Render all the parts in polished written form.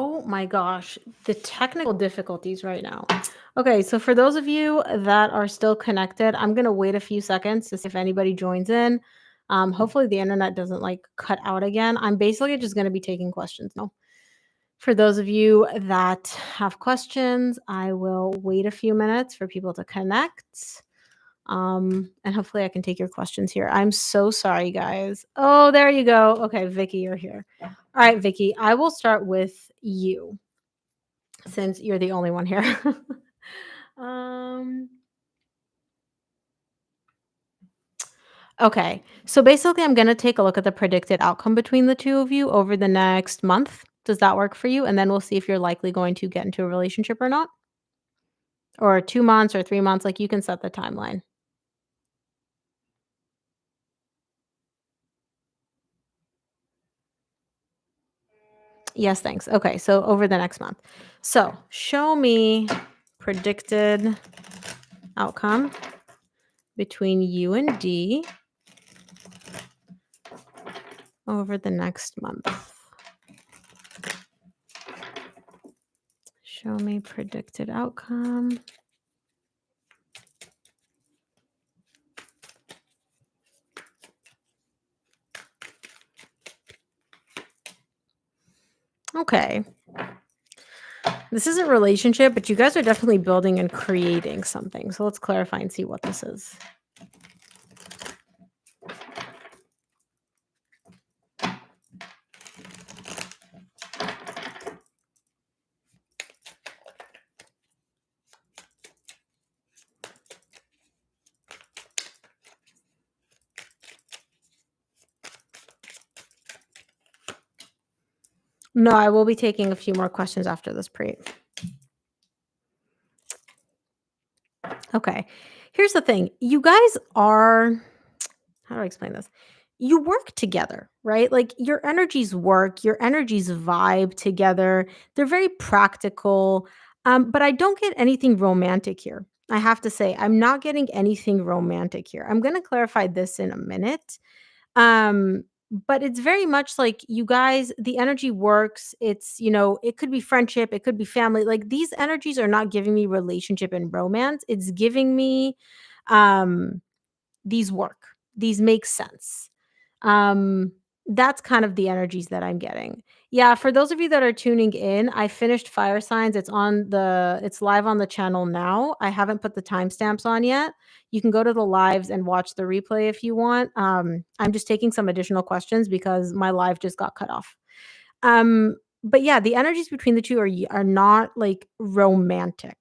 Oh my gosh, the technical difficulties right now. Okay, so for those of you that are still connected, I'm gonna wait a few seconds to see if anybody joins in. Hopefully the internet doesn't like cut out again. I'm basically just gonna be taking questions now. For those of you that have questions, I will wait a few minutes for people to connect. And hopefully I can take your questions here. I'm so sorry, guys. Oh, there you go. Okay, Vicky, you're here. All right, Vicky, I will start with you since you're the only one here. um, okay, so basically, I'm going to take a look at the predicted outcome between the two of you over the next month. Does that work for you? And then we'll see if you're likely going to get into a relationship or not, or 2 months or 3 months. Like you can set the timeline. Yes, thanks. Okay, so over the next month. So show me predicted outcome between you and D over the next month. Show me predicted outcome. Okay. This isn't relationship, but you guys are definitely building and creating something. So let's clarify and see what this is. No, I will be taking a few more questions after this pre. Okay. Here's the thing. You guys are, how do I explain this? You work together, right? Like your energies work, your energies vibe together. They're very practical. But I don't get anything romantic here. I have to say, I'm not getting anything romantic here. I'm going to clarify this in a minute. Um, but it's very much like you guys, the energy works. It could be friendship, it could be family. Like these energies are not giving me relationship and romance. It's giving me um these work. These make sense. Um, that's kind of the energies that I'm getting. Yeah, for those of you that are tuning in, I finished Fire Signs. It's live on the channel now. I haven't put the timestamps on yet. You can go to the lives and watch the replay if you want. I'm just taking some additional questions because my live just got cut off. But yeah, the energies between the two are not like romantic.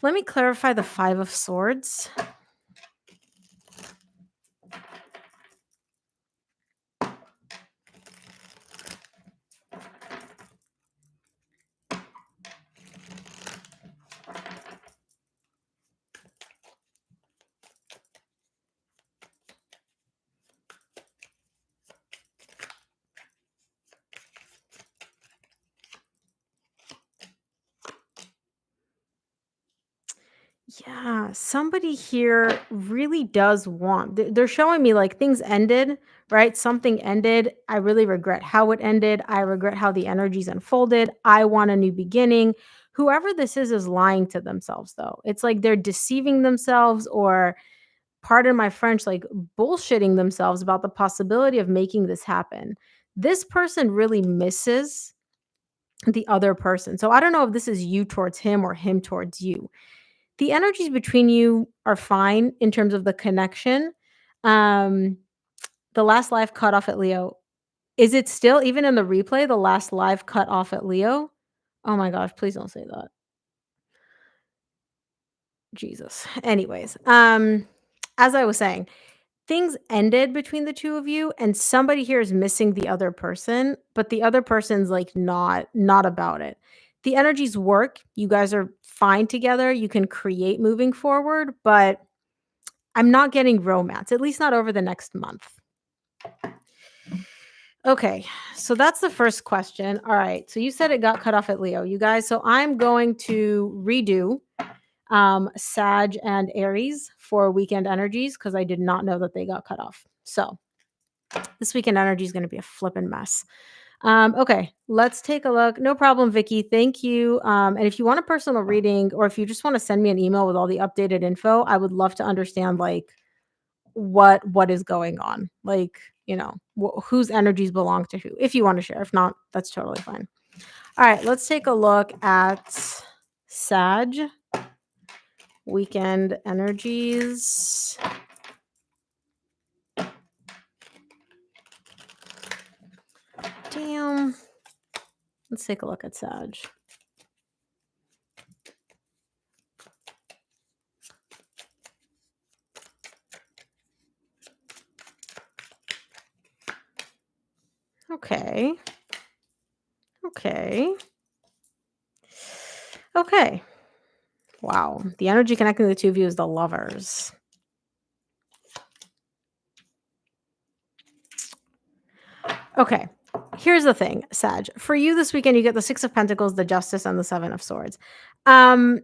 Let me clarify the 5 of Swords. Yeah, somebody here really does want. They're showing me like things ended, right? Something ended. I really regret how it ended. I regret how the energies unfolded. I want a new beginning. Whoever this is lying to themselves, though. It's like they're deceiving themselves, or pardon my French, like bullshitting themselves about the possibility of making this happen. This person really misses the other person. So I don't know if this is you towards him or him towards you. The energies between you are fine in terms of the connection. Um, the last live cut off at Leo. Is it still, even in the replay, the last live cut off at Leo? Oh my gosh, please don't say that. Jesus. Anyways, as I was saying, things ended between the two of you and somebody here is missing the other person, but the other person's like not about it. The energies work. You guys are fine together. You can create moving forward, but I'm not getting romance, at least not over the next month. Okay, so that's the first question. All right, so you said it got cut off at Leo, you guys. So I'm going to redo Sag and Aries for weekend energies because I did not know that they got cut off. So this weekend energy is going to be a flippin' mess. Okay, let's take a look. No problem, Vicky. Thank you. And if you want a personal reading, or if you just want to send me an email with all the updated info, I would love to understand like what is going on. Like, whose energies belong to who. If you want to share, if not, that's totally fine. All right, let's take a look at Sag weekend energies. Damn. Let's take a look at Sag. Okay. Okay. Okay. Wow. The energy connecting the two of you is the Lovers. Okay. Here's the thing, Sag. For you this weekend, you get the Six of Pentacles, the Justice, and the Seven of Swords. Um,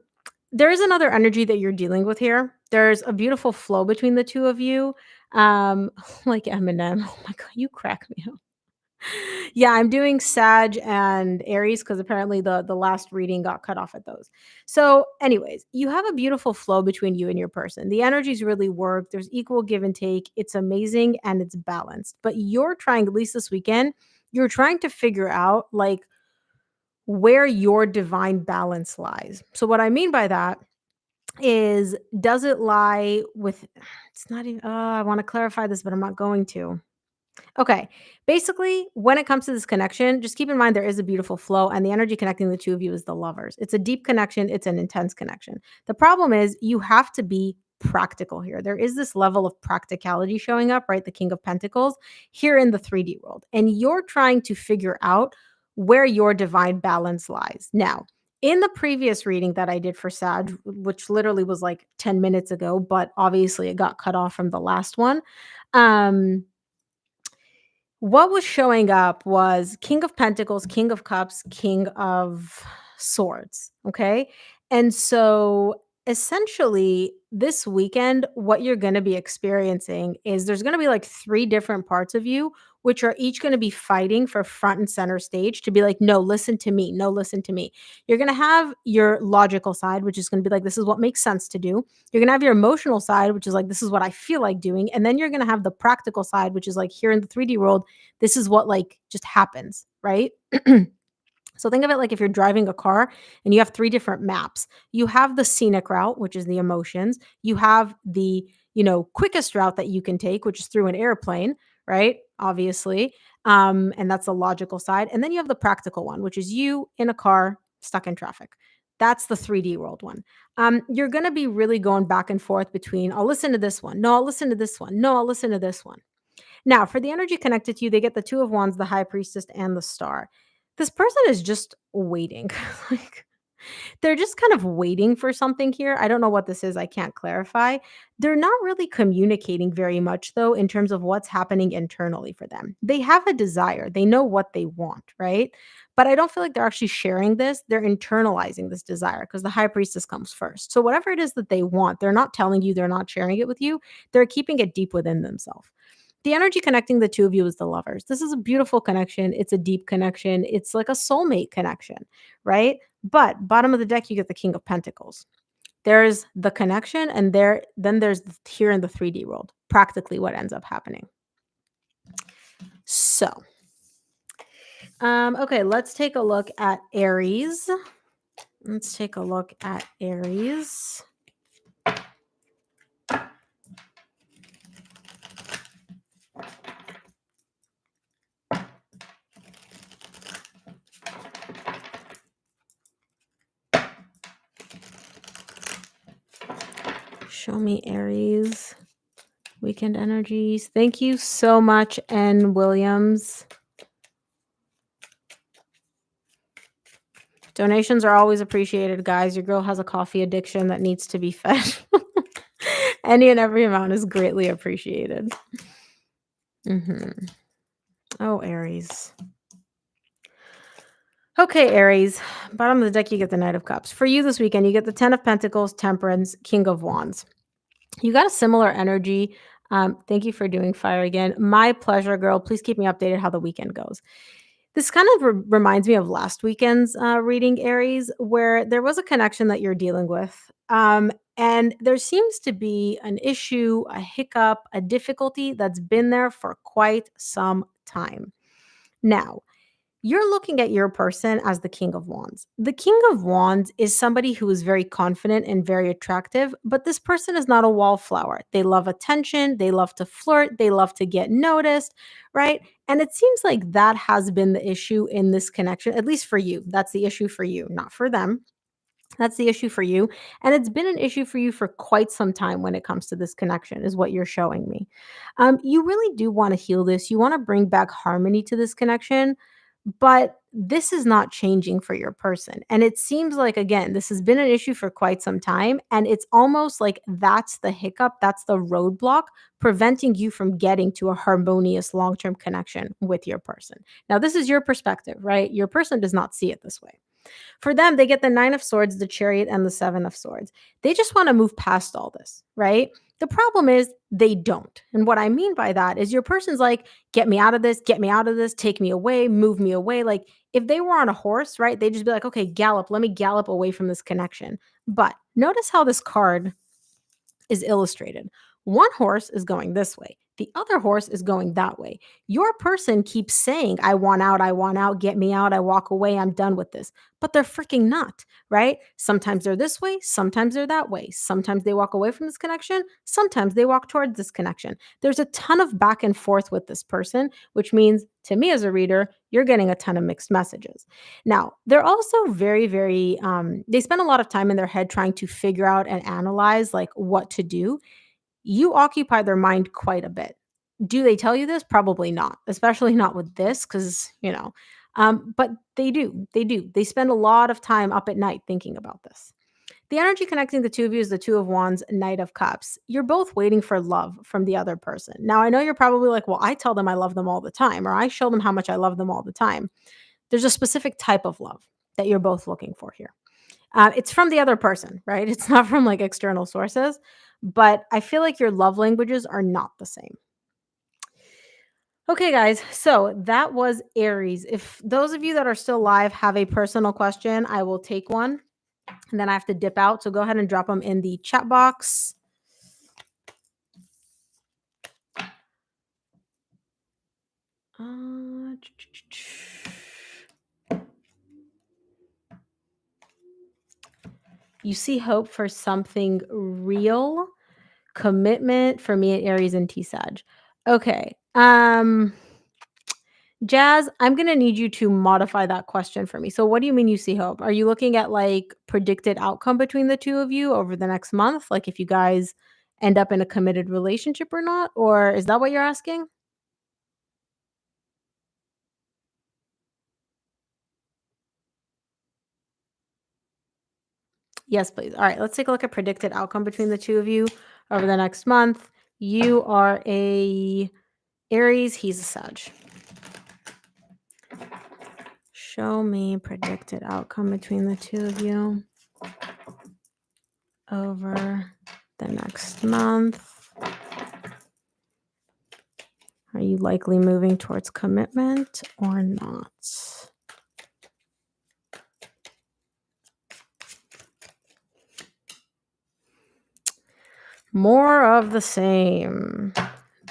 there is another energy that you're dealing with here. There's a beautiful flow between the two of you. Like Eminem. Oh my god, you crack me up. Yeah, I'm doing Sag and Aries because apparently the last reading got cut off at those. So, anyways, you have a beautiful flow between you and your person. The energies really work. There's equal give and take. It's amazing and it's balanced. But you're trying, at least this weekend, you're trying to figure out like where your divine balance lies. So, what I mean by that is, does it lie with? It's not even. Oh, I want to clarify this, but I'm not going to. Okay. Basically, when it comes to this connection, just keep in mind there is a beautiful flow, and the energy connecting the two of you is the Lovers. It's a deep connection, it's an intense connection. The problem is you have to be practical here. There is this level of practicality showing up, right? The King of Pentacles here in the 3D world. And you're trying to figure out where your divine balance lies. Now, in the previous reading that I did for Sag, which literally was like 10 minutes ago, but obviously it got cut off from the last one. Um, what was showing up was King of Pentacles, King of Cups, King of Swords. Okay. And so essentially, this weekend, what you're going to be experiencing is there's going to be like three different parts of you, which are each going to be fighting for front and center stage to be like, no, listen to me. No, listen to me. You're going to have your logical side, which is going to be like, this is what makes sense to do. You're going to have your emotional side, which is like, this is what I feel like doing. And then you're going to have the practical side, which is like, here in the 3D world, this is what like just happens, right? So think of it like if you're driving a car and you have three different maps. You have the scenic route, which is the emotions. You have the, quickest route that you can take, which is through an airplane, right? Obviously. And that's the logical side. And then you have the practical one, which is you in a car stuck in traffic. That's the 3D world one. You're going to be really going back and forth between, I'll listen to this one. No, I'll listen to this one. No, I'll listen to this one. Now, for the energy connected to you, they get the Two of Wands, the High Priestess, and the Star. This person is just waiting. Like, they're just kind of waiting for something here. I don't know what this is. I can't clarify. They're not really communicating very much, though, in terms of what's happening internally for them. They have a desire, they know what they want, right? But I don't feel like they're actually sharing this. They're internalizing this desire because the High Priestess comes first. So, whatever it is that they want, they're not telling you, they're not sharing it with you. They're keeping it deep within themselves. The energy connecting the two of you is the Lovers. This is a beautiful connection. It's a deep connection. It's like a soulmate connection, right? But bottom of the deck, you get the King of Pentacles. There's the connection, and then there's here in the 3D world, practically what ends up happening. So, okay, let's take a look at Aries. Let's take a look at Aries. Show me Aries weekend energies. Thank you so much, N. Williams. Donations are always appreciated, guys. Your girl has a coffee addiction that needs to be fed. Any and every amount is greatly appreciated. Oh, Aries. Okay, Aries. Bottom of the deck, you get the Knight of Cups. For you this weekend, you get the Ten of Pentacles, Temperance, King of Wands. You got a similar energy. Thank you for doing fire again. My pleasure, girl. Please keep me updated how the weekend goes. This kind of reminds me of last weekend's reading, Aries, where there was a connection that you're dealing with. And there seems to be an issue, a hiccup, a difficulty that's been there for quite some time. Now, you're looking at your person as the King of Wands. The King of Wands is somebody who is very confident and very attractive, but this person is not a wallflower. They love attention, they love to flirt, they love to get noticed, right? And it seems like that has been the issue in this connection, at least for you. That's the issue for you, not for them. That's the issue for you. And it's been an issue for you for quite some time when it comes to this connection, is what you're showing me. You really do want to heal this. You want to bring back harmony to this connection, but this is not changing for your person. And it seems like, again, this has been an issue for quite some time. And it's almost like that's the hiccup, that's the roadblock preventing you from getting to a harmonious long term connection with your person. Now, this is your perspective, right? Your person does not see it this way. For them, they get the 9 of swords, the chariot, and the 7 of swords. They just want to move past all this, right? The problem is they don't. And what I mean by that is your person's like, get me out of this, take me away, move me away. Like if they were on a horse, right? They'd just be like, okay, gallop, let me gallop away from this connection. But notice how this card is illustrated. One horse is going this way. The other horse is going that way. Your person keeps saying, I want out, get me out, I walk away, I'm done with this. But they're freaking not, right? Sometimes they're this way, sometimes they're that way. Sometimes they walk away from this connection, sometimes they walk towards this connection. There's a ton of back and forth with this person, which means to me as a reader, you're getting a ton of mixed messages. Now, they're also they spend a lot of time in their head trying to figure out and analyze like what to do. You occupy their mind quite a bit. Do they tell you this? Probably not, especially not with this, because, but they do. They do. They spend a lot of time up at night thinking about this. The energy connecting the two of you is the Two of Wands, Knight of Cups. You're both waiting for love from the other person. Now, I know you're probably like, well, I tell them I love them all the time, or I show them how much I love them all the time. There's a specific type of love that you're both looking for here. It's from the other person, right? It's not from like external sources, but I feel like your love languages are not the same. Okay, guys, so that was Aries. If those of you that are still live have a personal question, I will take one and then I have to dip out. So go ahead and drop them in the chat box. Uh, You see hope for something real, commitment for me at Aries and T-Sag. Okay. Jazz, I'm gonna need you to modify that question for me. So what do you mean you see hope? Are you looking at like predicted outcome between the two of you over the next month? Like if you guys end up in a committed relationship or not? Or is that what you're asking? Yes, please. All right, let's take a look at predicted outcome between the two of you over the next month. You are a Aries, he's a Sag. Show me predicted outcome between the two of you over the next month. Are you likely moving towards commitment or not? More of the same.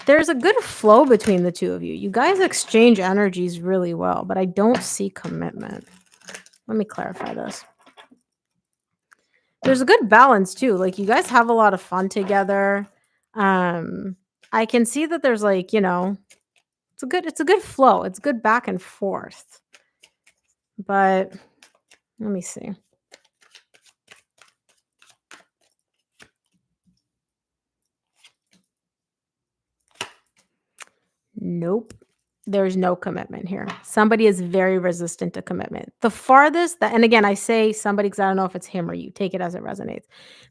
There's a good flow between the two of you. You guys exchange energies really well, but I don't see commitment. Let me clarify this. There's a good balance too. Like you guys have a lot of fun together. I can see that there's like, it's a good flow. It's good back and forth. But let me see. Nope. There's no commitment here. Somebody is very resistant to commitment. The farthest that, and again, I say somebody because I don't know if it's him or you, take it as it resonates.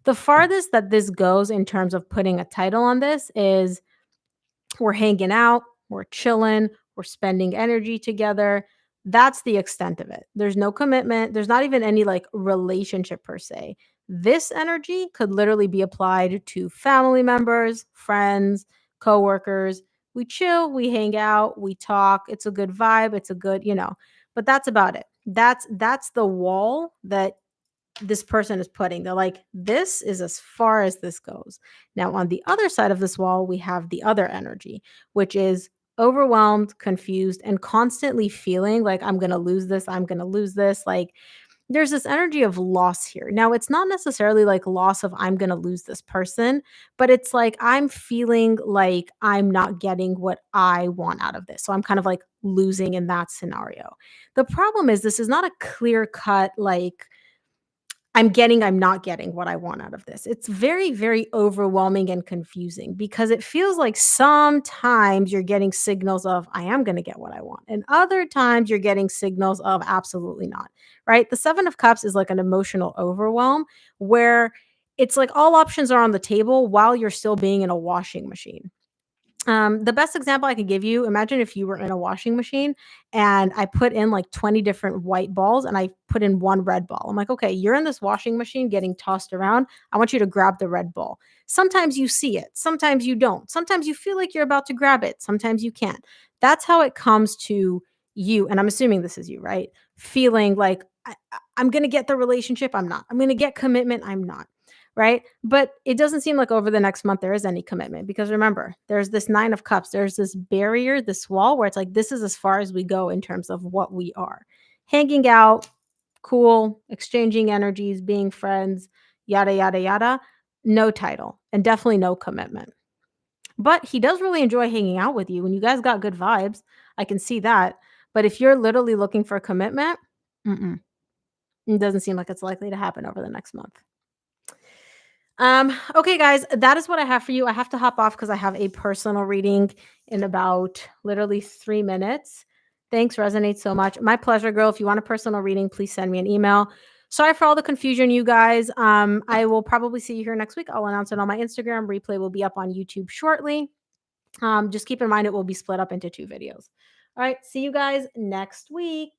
The farthest that this goes in terms of putting a title on this is we're hanging out, we're chilling, we're spending energy together. That's the extent of it. There's no commitment. There's not even any like relationship per se. This energy could literally be applied to family members, friends, coworkers, We chill, we hang out, we talk. It's a good vibe. It's a good, but that's about it. That's the wall that this person is putting. They're like, this is as far as this goes. Now, on the other side of this wall, we have the other energy, which is overwhelmed, confused, and constantly feeling like I'm going to lose this. I'm going to lose this. Like, there's this energy of loss here. Now, it's not necessarily like loss of I'm going to lose this person, but it's like I'm feeling like I'm not getting what I want out of this. So I'm kind of like losing in that scenario. The problem is, this is not a clear cut, like, I'm not getting what I want out of this. It's very, very overwhelming and confusing because it feels like sometimes you're getting signals of, I am going to get what I want. And other times you're getting signals of, absolutely not, right? The Seven of Cups is like an emotional overwhelm where it's like all options are on the table while you're still being in a washing machine. The best example I could give you, imagine if you were in a washing machine and I put in like 20 different white balls and I put in one red ball. I'm like, okay, you're in this washing machine getting tossed around. I want you to grab the red ball. Sometimes you see it, sometimes you don't. Sometimes you feel like you're about to grab it, sometimes you can't. That's how it comes to you. And I'm assuming this is you, right? Feeling like I'm going to get the relationship. I'm not. I'm going to get commitment. I'm not, right? But it doesn't seem like over the next month there is any commitment because remember, there's this 9 of cups. There's this barrier, this wall where it's like this is as far as we go in terms of what we are. Hanging out, cool, exchanging energies, being friends, yada yada yada. No title and definitely no commitment. But he does really enjoy hanging out with you and you guys got good vibes. I can see that. But if you're literally looking for a commitment, mm-mm, it doesn't seem like it's likely to happen over the next month. Okay, guys, that is what I have for you. I have to hop off because I have a personal reading in about literally 3 minutes. Thanks, resonates so much. My pleasure, girl. If you want a personal reading, please send me an email. Sorry for all the confusion, you guys. I will probably see you here next week. I'll announce it on my Instagram. Replay will be up on YouTube shortly. Just keep in mind it will be split up into 2 videos. All right, see you guys next week.